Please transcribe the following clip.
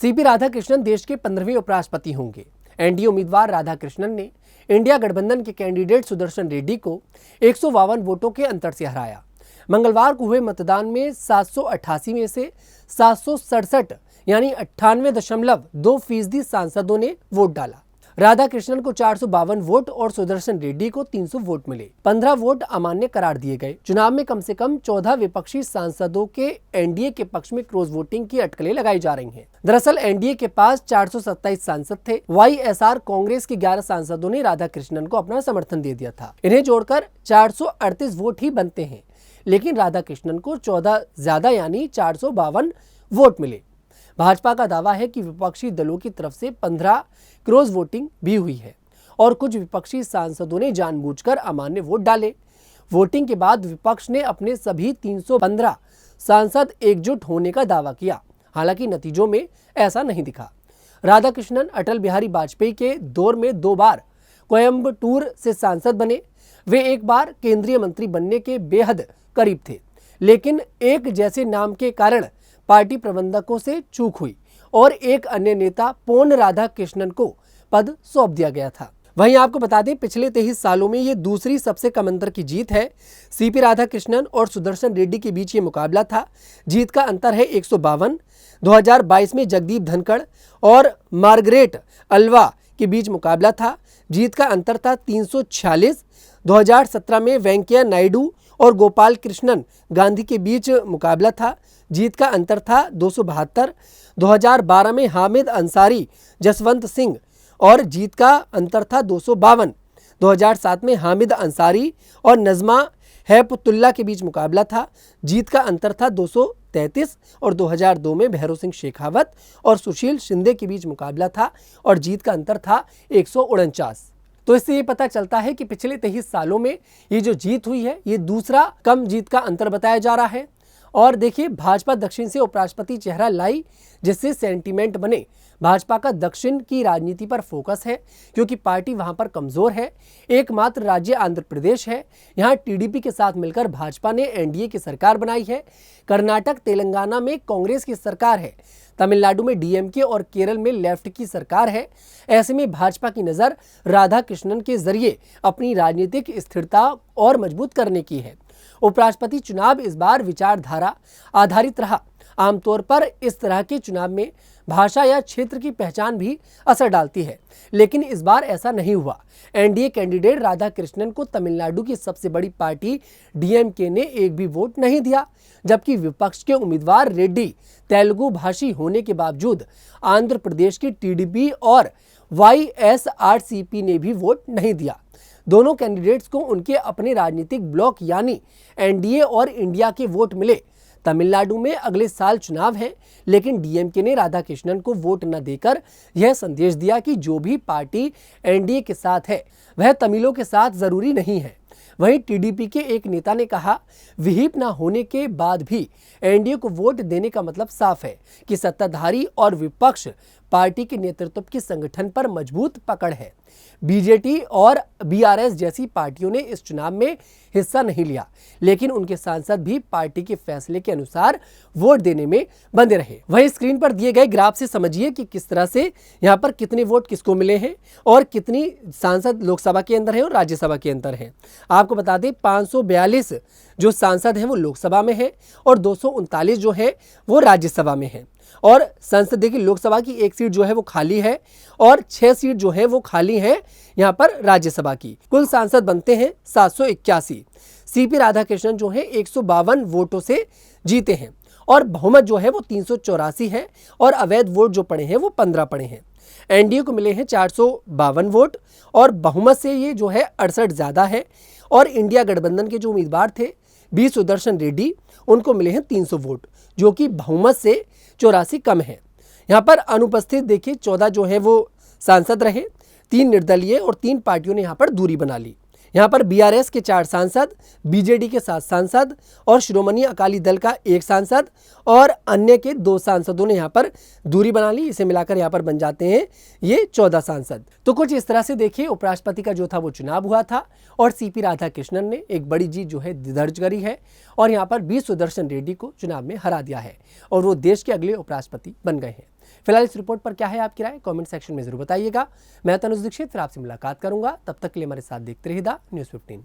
CP Radhakrishnan देश के 15वें उपराष्ट्रपति होंगे। एनडीए उम्मीदवार राधाकृष्णन ने इंडिया गठबंधन के कैंडिडेट सुदर्शन रेड्डी को 152 वोटों के अंतर से हराया। मंगलवार को हुए मतदान में 788 में से 767 यानी 98.2% सांसदों ने वोट डाला। राधाकृष्णन को 452 वोट और सुदर्शन रेड्डी को 300 वोट मिले। 15 वोट अमान्य करार दिए गए। चुनाव में कम से कम 14 विपक्षी सांसदों के एनडीए के पक्ष में क्रॉस वोटिंग की अटकलें लगाई जा रही हैं। दरअसल एनडीए के पास 427 सांसद थे। वाईएसआर कांग्रेस के 11 सांसदों ने राधाकृष्णन को अपना समर्थन दे दिया था। इन्हें जोड़कर 438 वोट ही बनते हैं, लेकिन राधाकृष्णन को 14 ज्यादा यानी 452 वोट मिले। भाजपा का दावा है कि विपक्षी दलों की तरफ से 15 क्रॉस वोटिंग भी हुई है और कुछ विपक्षी सांसदों ने जानबूझकर अमान्य वोट डाले। वोटिंग के बाद विपक्ष ने अपने सभी 315 सांसद एकजुट होने का दावा किया। हालांकि नतीजों में ऐसा नहीं दिखा। राधाकृष्णन अटल बिहारी वाजपेयी के दौर में 2 बार कोयम्बटूर से सांसद बने। वे एक बार केंद्रीय मंत्री बनने के बेहद करीब थे, लेकिन एक जैसे नाम के कारण पार्टी प्रबंधकों से चूक हुई और एक अन्य नेता पोन राधाकृष्णन को पद सौंप दिया गया था। वहीं आपको बता दें, पिछले 23 सालों में ये दूसरी सबसे कम अंतर की जीत है। सीपी राधाकृष्णन और सुदर्शन रेड्डी के बीच ये मुकाबला था। जीत का अंतर है 152। 2022 में जगदीप धनखड़ और मार्गरेट अल्वा के बीच मुकाबला था। जीत का अंतर था 346। 2017 में वेंकैया नायडू और गोपाल कृष्णन गांधी के बीच मुकाबला था। जीत का अंतर था 272। 2012 में हामिद अंसारी जसवंत सिंह और जीत का अंतर था 252। 2007 में हामिद अंसारी और नजमा हैपतुल्ला के बीच मुकाबला था। जीत का अंतर था 233 और 2002 में भैरों सिंह शेखावत और सुशील शिंदे के बीच मुकाबला था और जीत का अंतर था 149। तो इससे ये पता चलता है कि पिछले 23 सालों में ये जो जीत हुई है, ये दूसरा कम जीत का अंतर बताया जा रहा है। और देखिए, भाजपा दक्षिण से उपराष्ट्रपति चेहरा लाई, जिससे सेंटीमेंट बने। भाजपा का दक्षिण की राजनीति पर फोकस है क्योंकि पार्टी वहां पर कमजोर है। एकमात्र राज्य आंध्र प्रदेश है। यहाँ टीडीपी के साथ मिलकर भाजपा ने एनडीए की सरकार बनाई है। कर्नाटक तेलंगाना में कांग्रेस की सरकार है। तमिलनाडु में डीएमके और केरल में लेफ्ट की सरकार है। ऐसे में भाजपा की नजर राधाकृष्णन के जरिए अपनी राजनीतिक स्थिरता और मजबूत करने की है। उपराष्ट्रपति चुनाव इस बार विचारधारा आधारित रहा। आमतौर पर इस तरह के चुनाव में भाषा या क्षेत्र की पहचान भी असर डालती है, लेकिन इस बार ऐसा नहीं हुआ। एनडीए कैंडिडेट राधाकृष्णन को तमिलनाडु की सबसे बड़ी पार्टी डीएमके ने एक भी वोट नहीं दिया, जबकि विपक्ष के उम्मीदवार रेड्डी तेलुगु भाषी होने के बावजूद आंध्र प्रदेश की टीडीपी और वाईएसआरसीपी ने भी वोट नहीं दिया। दोनों कैंडिडेट्स को उनके अपने राजनीतिक ब्लॉक यानी एनडीए और इंडिया के वोट मिले। तमिलनाडु में अगले साल चुनाव है, लेकिन डीएमके ने राधाकृष्णन को वोट न देकर यह संदेश दिया कि जो भी पार्टी एनडीए के साथ है वह तमिलों के साथ जरूरी नहीं है। वहीं टीडीपी के एक नेता ने कहा, विहिप न होने के बाद भी एनडीए को वोट देने का मतलब साफ है कि सत्ताधारी और विपक्ष पार्टी के नेतृत्व की संगठन पर मजबूत पकड़ है। बीजेपी और बीआरएस जैसी पार्टियों ने इस चुनाव में हिस्सा नहीं लिया, लेकिन उनके सांसद भी पार्टी के फैसले के अनुसार वोट देने में बंधे रहे। वहीं स्क्रीन पर दिए गए ग्राफ से समझिए कि किस तरह से यहाँ पर कितने वोट किसको मिले हैं और कितनी सांसद लोकसभा के अंदर है और राज्यसभा के अंदर है। आपको बता दें, 542 जो सांसद हैं वो लोकसभा में है और 239 जो है वो राज्यसभा में है। और संसद देखिए, लोकसभा की एक सीट जो है वो खाली है और 6 सीट जो है वो खाली है यहाँ पर राज्यसभा की। कुल सांसद बनते हैं 781। सीपी राधाकृष्णन जो है 152 वोटों से जीते हैं और बहुमत जो है वो 384 है और अवैध वोट जो पड़े हैं वो 15 पड़े हैं। एनडीए को मिले हैं 452 वोट और बहुमत से ये जो है 68 ज्यादा है। और इंडिया गठबंधन के जो उम्मीदवार थे बी सुदर्शन रेड्डी, उनको मिले हैं 300 वोट, जो कि बहुमत से 84 कम है। यहाँ पर अनुपस्थित देखिए 14 जो है वो सांसद रहे। 3 निर्दलीय और 3 पार्टियों ने यहाँ पर दूरी बना ली। यहाँ पर बीआरएस के 4 सांसद, बीजेडी के 7 सांसद और श्रोमणी अकाली दल का 1 सांसद और अन्य के 2 सांसदों ने यहाँ पर दूरी बना ली। इसे मिलाकर यहाँ पर बन जाते हैं ये 14 सांसद। तो कुछ इस तरह से देखिए, उपराष्ट्रपति का जो था वो चुनाव हुआ था और सीपी राधाकृष्णन ने एक बड़ी जीत जो है दर्ज करी है और यहाँ पर बी सुदर्शन रेड्डी को चुनाव में हरा दिया है और वो देश के अगले उपराष्ट्रपति बन गए हैं। फिलहाल इस रिपोर्ट पर क्या है आपकी राय, कमेंट सेक्शन में जरूर बताइएगा। मैं तनुज दीक्षित फिर आपसे मुलाकात करूंगा, तब तक के लिए हमारे साथ देखते रहिए न्यूज़ 15।